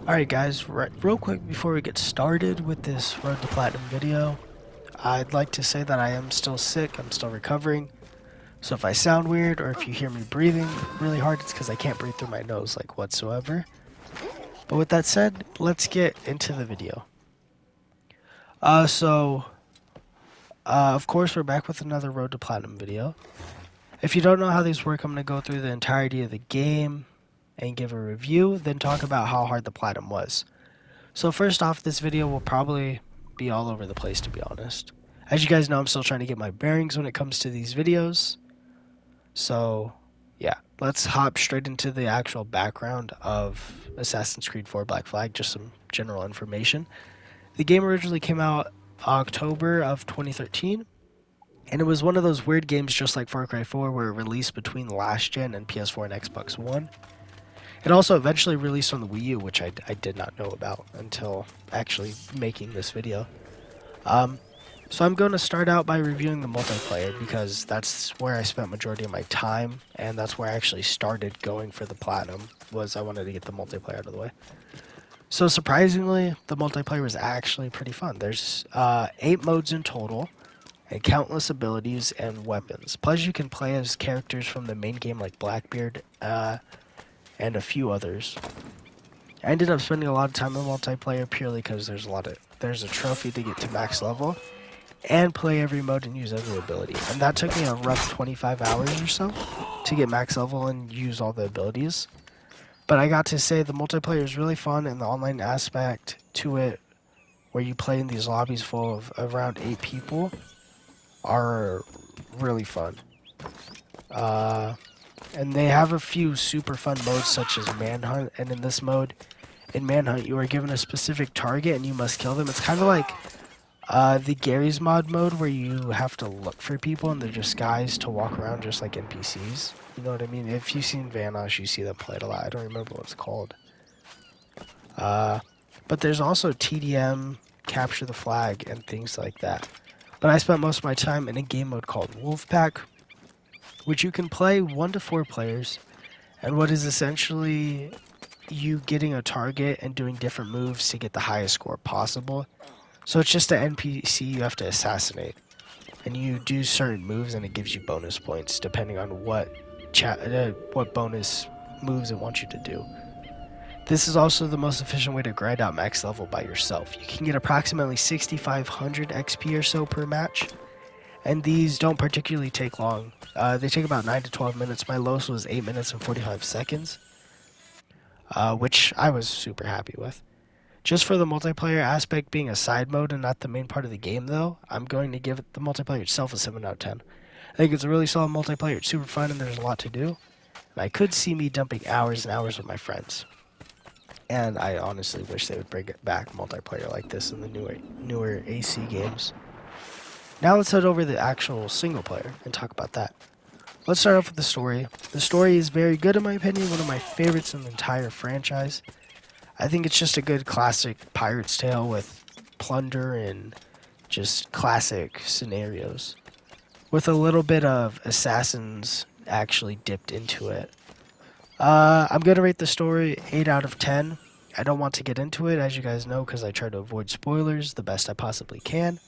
Alright guys, real quick before we get started with this Road to Platinum video, I'd like to say that I am still sick, I'm still recovering, so if I sound weird or if you hear me breathing really hard, it's because I can't breathe through my nose like whatsoever. But with that said, let's get into the video. Of course we're back with another Road to Platinum video. If you don't know how these work, I'm going to go through the entirety of the game and give a review, then talk about how hard the Platinum was. So first off, this video will probably be all over the place, to be honest. As you guys know, I'm still trying to get my bearings when it comes to these videos. So, yeah, let's hop straight into the actual background of Assassin's Creed 4 Black Flag, just some general information. The game originally came out October of 2013, and it was one of those weird games just like Far Cry 4 where it released between last gen and PS4 and Xbox One. It also eventually released on the Wii U, which I did not know about until actually making this video. So I'm going to start out by reviewing the multiplayer because that's where I spent majority of my time, and that's where I actually started going for the Platinum, was I wanted to get the multiplayer out of the way. So surprisingly, the multiplayer was actually pretty fun. There's 8 modes in total, and countless abilities and weapons. Plus you can play as characters from the main game like Blackbeard, and a few others. I ended up spending a lot of time in multiplayer purely because there's a trophy to get to max level and play every mode and use every ability. And that took me a rough 25 hours or so to get max level and use all the abilities. But I got to say the multiplayer is really fun, and the online aspect to it where you play in these lobbies full of around 8 people are really fun. And they have a few super fun modes such as Manhunt, and in this mode, in Manhunt, you are given a specific target and you must kill them. It's kind of like the Gary's mod mode where you have to look for people and they're just guys to walk around just like NPCs. You know what I mean? If you've seen Vanosh, you see them play it a lot. I don't remember what it's called. But there's also TDM, Capture the Flag, and things like that. But I spent most of my time in a game mode called Wolfpack, which you can play 1 to 4 players, and what is essentially you getting a target and doing different moves to get the highest score possible. So it's just an NPC you have to assassinate, and you do certain moves and it gives you bonus points depending on what bonus moves it wants you to do. This is also the most efficient way to grind out max level by yourself. You can get approximately 6,500 XP or so per match, and these don't particularly take long. They take about 9 to 12 minutes. My lowest was 8 minutes and 45 seconds, which I was super happy with. Just for the multiplayer aspect being a side mode and not the main part of the game, though, I'm going to give the multiplayer itself a 7 out of 10. I think it's a really solid multiplayer. It's super fun and there's a lot to do. And I could see me dumping hours and hours with my friends. And I honestly wish they would bring it back multiplayer like this in the newer AC games. Now let's head over to the actual single player and talk about that. Let's start off with the story. The story is very good in my opinion, one of my favorites in the entire franchise. I think it's just a good classic pirate's tale with plunder and just classic scenarios, with a little bit of assassins actually dipped into it. I'm going to rate the story 8 out of 10. I don't want to get into it, as you guys know, because I try to avoid spoilers the best I possibly can.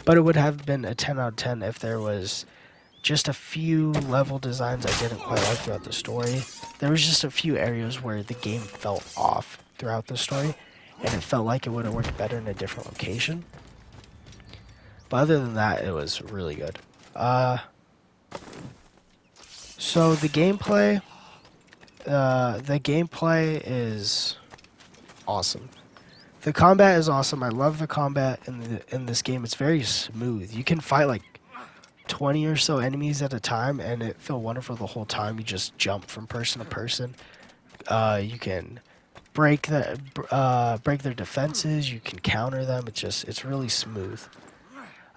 But it would have been a 10 out of 10 if there was just a few level designs I didn't quite like throughout the story. There was just a few areas where the game felt off throughout the story, and it felt like it would have worked better in a different location. But other than that, it was really good. So the gameplay is awesome. The combat is awesome. I love the combat in this game. It's very smooth. You can fight like 20 or so enemies at a time, and it feels wonderful the whole time. You just jump from person to person. You can break their defenses. You can counter them. It's really smooth.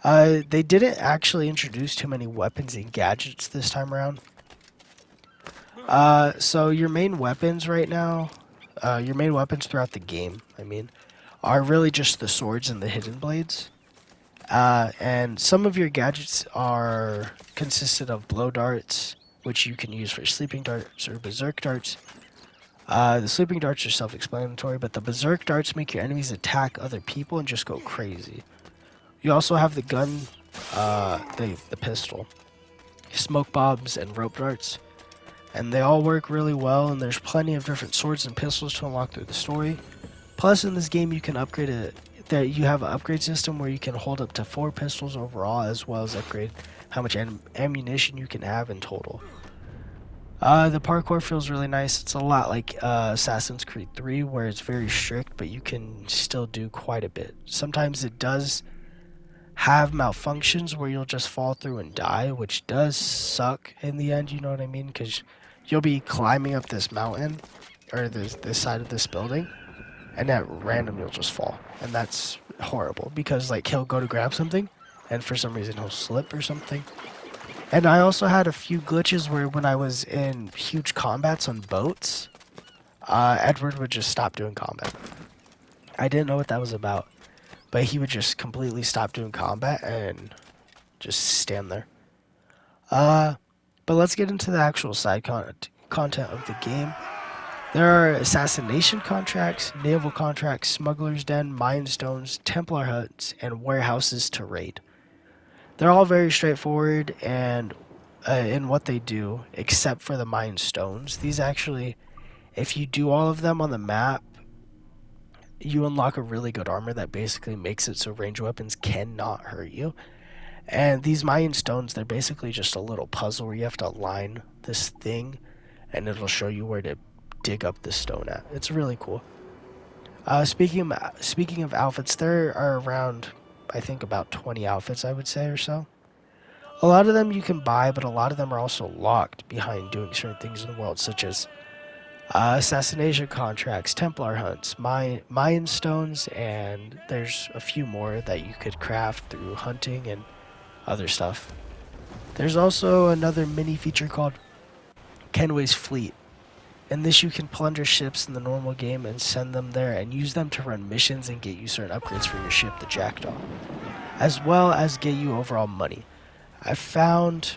They didn't actually introduce too many weapons and gadgets this time around. So your main weapons right now, your main weapons throughout the game, are really just the swords and the hidden blades. And some of your gadgets consisted of blow darts, which you can use for sleeping darts or berserk darts. The sleeping darts are self-explanatory, but the berserk darts make your enemies attack other people and just go crazy. You also have the gun, the pistol, smoke bombs, and rope darts, and they all work really well, and there's plenty of different swords and pistols to unlock through the story. Plus, in this game, you can upgrade it. That you have an upgrade system where you can hold up to 4 pistols overall, as well as upgrade how much ammunition you can have in total. The parkour feels really nice. It's a lot like Assassin's Creed 3, where it's very strict, but you can still do quite a bit. Sometimes it does have malfunctions where you'll just fall through and die, which does suck in the end, you know what I mean? Because you'll be climbing up this mountain, or this side of this building, and at random you'll just fall. And that's horrible, because like he'll go to grab something, and for some reason he'll slip or something. And I also had a few glitches where when I was in huge combats on boats, Edward would just stop doing combat. I didn't know what that was about, but he would just completely stop doing combat and just stand there. But let's get into the actual side content of the game. There are assassination contracts, naval contracts, smuggler's den, mine stones, Templar huts, and warehouses to raid. They're all very straightforward and in what they do, except for the mine stones. These actually, if you do all of them on the map, you unlock a really good armor that basically makes it so ranged weapons cannot hurt you. And these mine stones, they're basically just a little puzzle where you have to align this thing, and it'll show you where to dig up the stone at. It's really cool. Speaking of outfits, there are around, I think, about 20 outfits, I would say, or so. A lot of them you can buy, but a lot of them are also locked behind doing certain things in the world, such as assassination contracts, Templar hunts, mine stones, and there's a few more that you could craft through hunting and other stuff. There's also another mini feature called Kenway's Fleet. In this, you can plunder ships in the normal game and send them there and use them to run missions and get you certain upgrades for your ship, the Jackdaw, as well as get you overall money. I found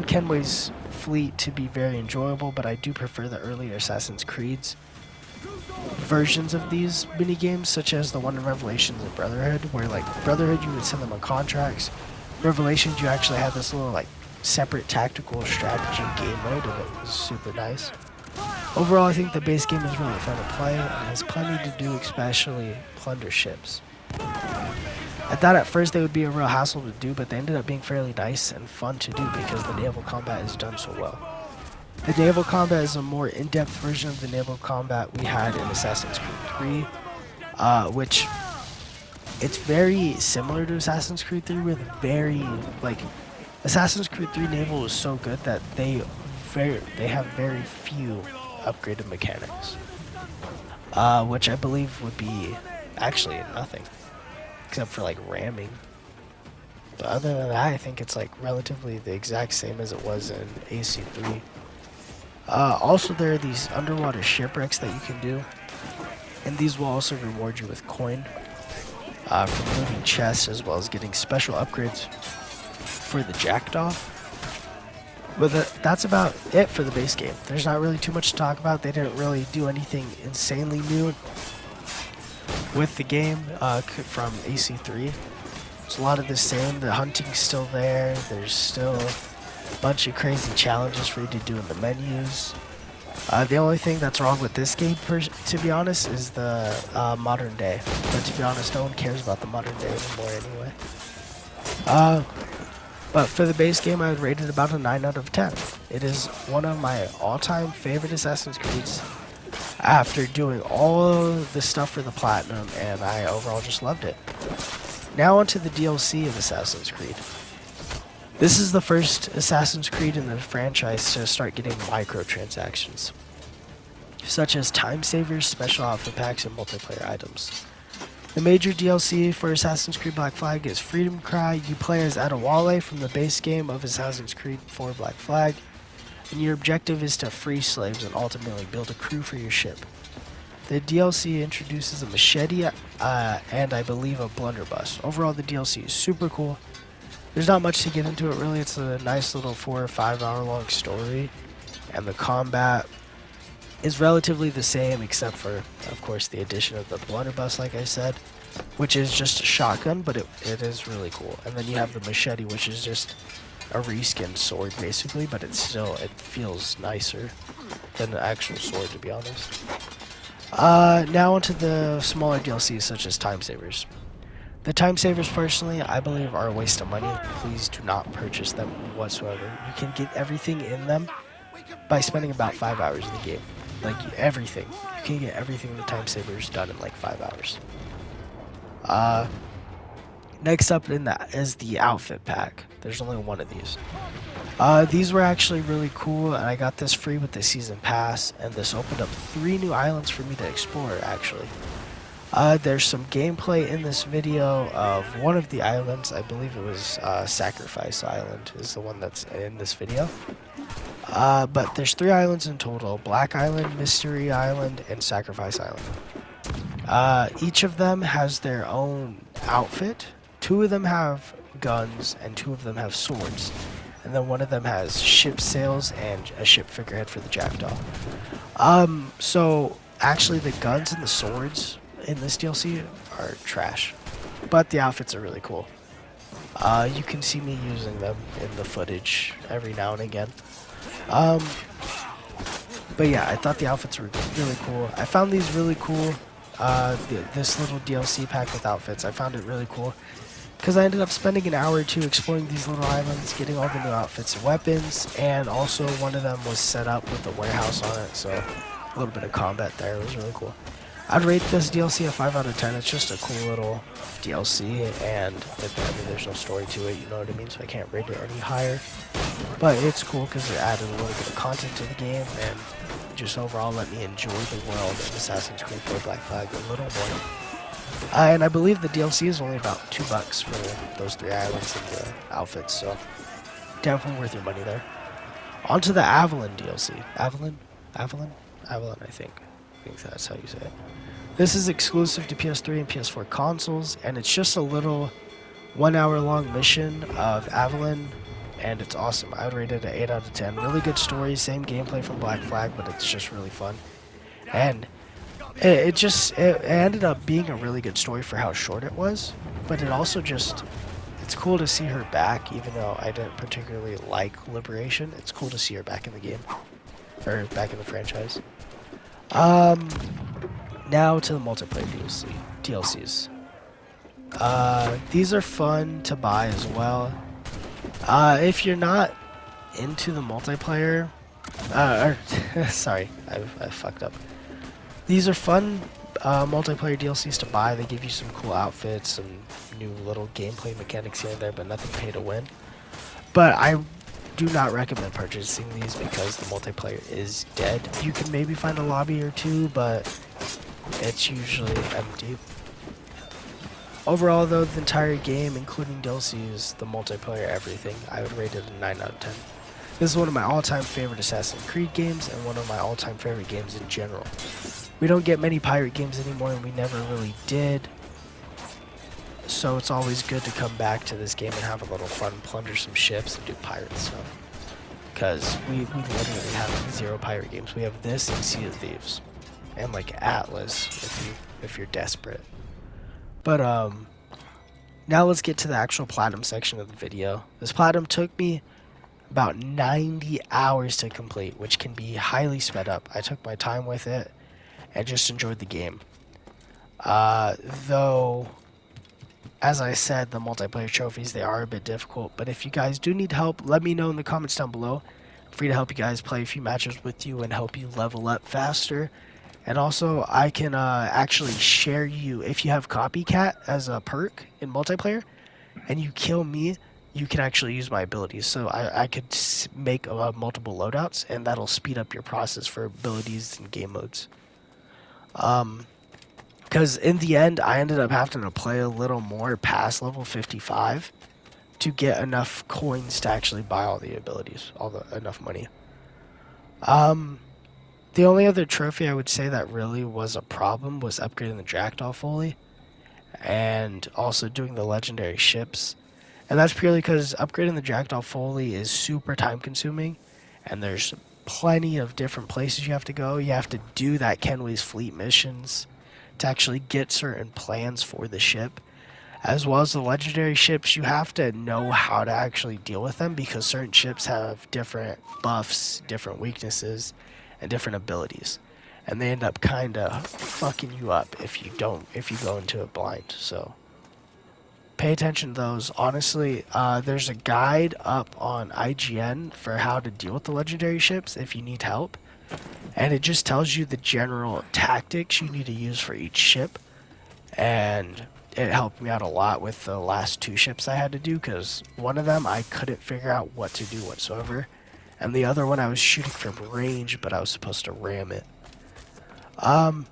Kenway's Fleet to be very enjoyable, but I do prefer the earlier Assassin's Creed's versions of these mini games, such as the one in Revelations and Brotherhood, where like Brotherhood you would send them on contracts. Revelations you actually had this little like separate tactical strategy game mode, and it was super nice. Overall, I think the base game is really fun to play and has plenty to do, especially plunder ships. I thought at first they would be a real hassle to do, but they ended up being fairly nice and fun to do because the naval combat is done so well. The naval combat is a more in-depth version of the naval combat we had in Assassin's Creed 3, which it's very similar to Assassin's Creed 3 with very, like, Assassin's Creed 3 naval is so good that they have very few upgraded mechanics, which I believe would be actually nothing, except for like ramming. But other than that, I think it's like relatively the exact same as it was in AC3. Also, there are these underwater shipwrecks that you can do, and these will also reward you with coin for moving chests, as well as getting special upgrades for the Jackdaw. But that's about it for the base game. There's not really too much to talk about. They didn't really do anything insanely new with the game from AC3. It's a lot of the same. The hunting's still there. There's still a bunch of crazy challenges for you to do in the menus. The only thing that's wrong with this game, to be honest, is the modern day. But to be honest, no one cares about the modern day anymore anyway. But for the base game, I would rate it about a 9 out of 10. It is one of my all-time favorite Assassin's Creeds after doing all the stuff for the Platinum, and I overall just loved it. Now onto the DLC of Assassin's Creed. This is the first Assassin's Creed in the franchise to start getting microtransactions, such as time savers, special outfit packs, and multiplayer items. The major DLC for Assassin's Creed Black Flag is Freedom Cry. You play as Adewale from the base game of Assassin's Creed 4 Black Flag, and your objective is to free slaves and ultimately build a crew for your ship. The DLC introduces a machete and I believe a blunderbuss. Overall, the DLC is super cool. There's not much to get into it really. It's a nice little 4 or 5 hour long story. and the combat is relatively the same, except for, of course, the addition of the blunderbuss, like I said, which is just a shotgun, but it is really cool. And then you have the machete, which is just a reskinned sword, basically, but it feels nicer than the actual sword, to be honest. Now onto the smaller DLCs, such as Time Savers. The Time Savers, personally, I believe are a waste of money. Please do not purchase them whatsoever. You can get everything in them by spending about 5 hours in the game. Like, everything. You can get everything in the Time Savers done in like 5 hours. Next up in that is the outfit pack. There's only one of these. These were actually really cool, and I got this free with the season pass, and this opened up 3 new islands for me to explore, actually. There's some gameplay in this video of one of the islands. I believe it was Sacrifice Island is the one that's in this video. But there's 3 islands in total: Black Island, Mystery Island, and Sacrifice Island. Each of them has their own outfit. 2 of them have guns, and 2 of them have swords. And then one of them has ship sails and a ship figurehead for the jackdaw. So actually the guns and the swords in this DLC are trash, but the outfits are really cool. You can see me using them in the footage every now and again. But yeah, I thought the outfits were really cool. I found these really cool. This little DLC pack with outfits, I found it really cool because I ended up spending an hour or 2 exploring these little islands, getting all the new outfits and weapons, and also one of them was set up with a warehouse on it, so a little bit of combat there. It was really cool. I'd rate this DLC a 5 out of 10. It's just a cool little DLC, and there's no story to it, you know what I mean? So I can't rate it any higher. But it's cool because it added a little bit of content to the game, and just overall let me enjoy the world of Assassin's Creed 4 Black Flag a little more. And I believe the DLC is only about $2 for those 3 islands and the outfits, so definitely worth your money there. On to the Avalon DLC. Avalon, I think. I think that's how you say it. This is exclusive to PS3 and PS4 consoles, and it's just a little 1 hour long mission of Avalon, and it's awesome. I would rate it an 8 out of 10. Really good story, same gameplay from Black Flag, but it's just really fun. And it ended up being a really good story for how short it was, but it also just, it's cool to see her back, even though I didn't particularly like Liberation. It's cool to see her back in the game, or back in the franchise. Now to the multiplayer DLCs. These are fun to buy as well. If you're not into the multiplayer, sorry, I fucked up. These are fun multiplayer DLCs to buy. They give you some cool outfits and new little gameplay mechanics here and there, but nothing pay to win. But I do not recommend purchasing these because the multiplayer is dead. You can maybe find a lobby or 2, but it's usually empty. Overall, though, the entire game, including DLCs, the multiplayer, everything, I would rate it a 9 out of 10. This is one of my all-time favorite Assassin's Creed games and one of my all-time favorite games in general. We don't get many pirate games anymore, and we never really did. So it's always good to come back to this game and have a little fun, plunder some ships, and do pirate stuff. Because we literally have 0 pirate games. We have this and Sea of Thieves. And like Atlas, if you're desperate. But now let's get to the actual platinum section of the video. This platinum took me about 90 hours to complete, which can be highly sped up. I took my time with it and just enjoyed the game. Though, as I said, the multiplayer trophies, they are a bit difficult, but if you guys do need help, let me know in the comments down below. I'm free to help you guys play a few matches with you and help you level up faster. And also, I can actually share you, if you have Copycat as a perk in multiplayer, and you kill me, you can actually use my abilities. So I could make multiple loadouts, and that'll speed up your process for abilities and game modes. Because in the end, I ended up having to play a little more past level 55 to get enough coins to actually buy all the abilities, enough money. The only other trophy I would say that really was a problem was upgrading the Jackdaw Foley and also doing the legendary ships. And that's purely because upgrading the Jackdaw Foley is super time consuming and there's plenty of different places you have to go. You have to do that Kenway's Fleet missions to actually get certain plans for the ship. As well as the legendary ships, you have to know how to actually deal with them because certain ships have different buffs, different weaknesses, and different abilities. And they end up kind of fucking you up if you go into it blind. So pay attention to those. Honestly, there's a guide up on IGN for how to deal with the legendary ships if you need help. And it just tells you the general tactics you need to use for each ship. And it helped me out a lot with the last 2 ships I had to do, because one of them I couldn't figure out what to do whatsoever, and the other one I was shooting from range, but I was supposed to ram it. But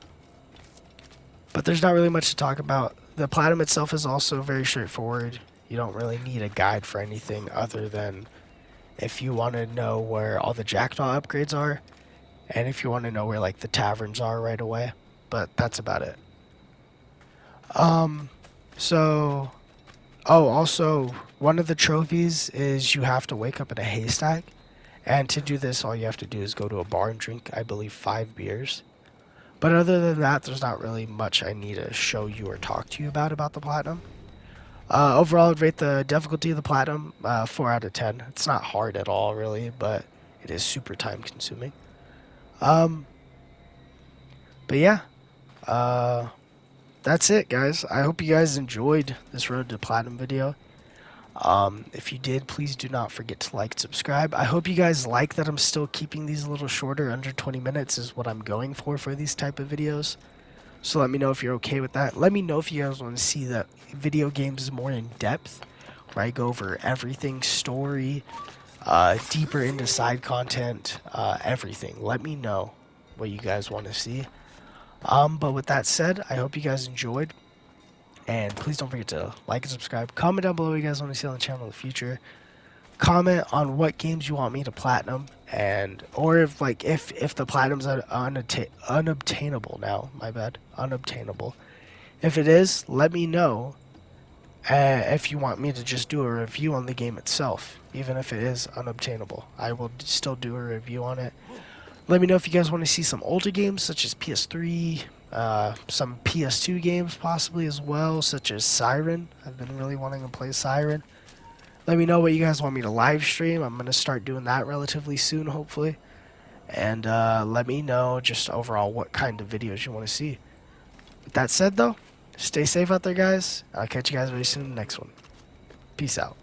there's not really much to talk about. The Platinum itself is also very straightforward. You don't really need a guide for anything other than if you want to know where all the Jackdaw upgrades are, and if you want to know where like the taverns are right away, but that's about it. Also, one of the trophies is you have to wake up in a haystack. And to do this, all you have to do is go to a bar and drink, I believe, 5 beers. But other than that, there's not really much I need to show you or talk to you about the Platinum. Overall, I'd rate the difficulty of the Platinum 4 out of 10. It's not hard at all, really, but it is super time consuming. But yeah. That's it, guys. I hope you guys enjoyed this Road to Platinum video. If you did, please do not forget to like and subscribe. I hope you guys like that I'm still keeping these a little shorter. Under 20 minutes is what I'm going for these type of videos. So let me know if you're okay with that. Let me know if you guys want to see that video games more in depth, where I go over everything, story, deeper into side content, everything. Let me know what you guys want to see. But with that said, I hope you guys enjoyed, and please don't forget to like and subscribe. Comment down below what you guys want to see on the channel in the future. Comment on what games you want me to platinum, and or if the platinum's unobtainable now. My bad, unobtainable. If it is, let me know. If you want me to just do a review on the game itself, even if it is unobtainable, I will still do a review on it. Let me know if you guys want to see some older games, such as PS3, some PS2 games possibly as well, such as Siren. I've been really wanting to play Siren. Let me know what you guys want me to live stream. I'm going to start doing that relatively soon, hopefully. And let me know just overall what kind of videos you want to see. With that said, though, stay safe out there, guys. I'll catch you guys very soon in the next one. Peace out.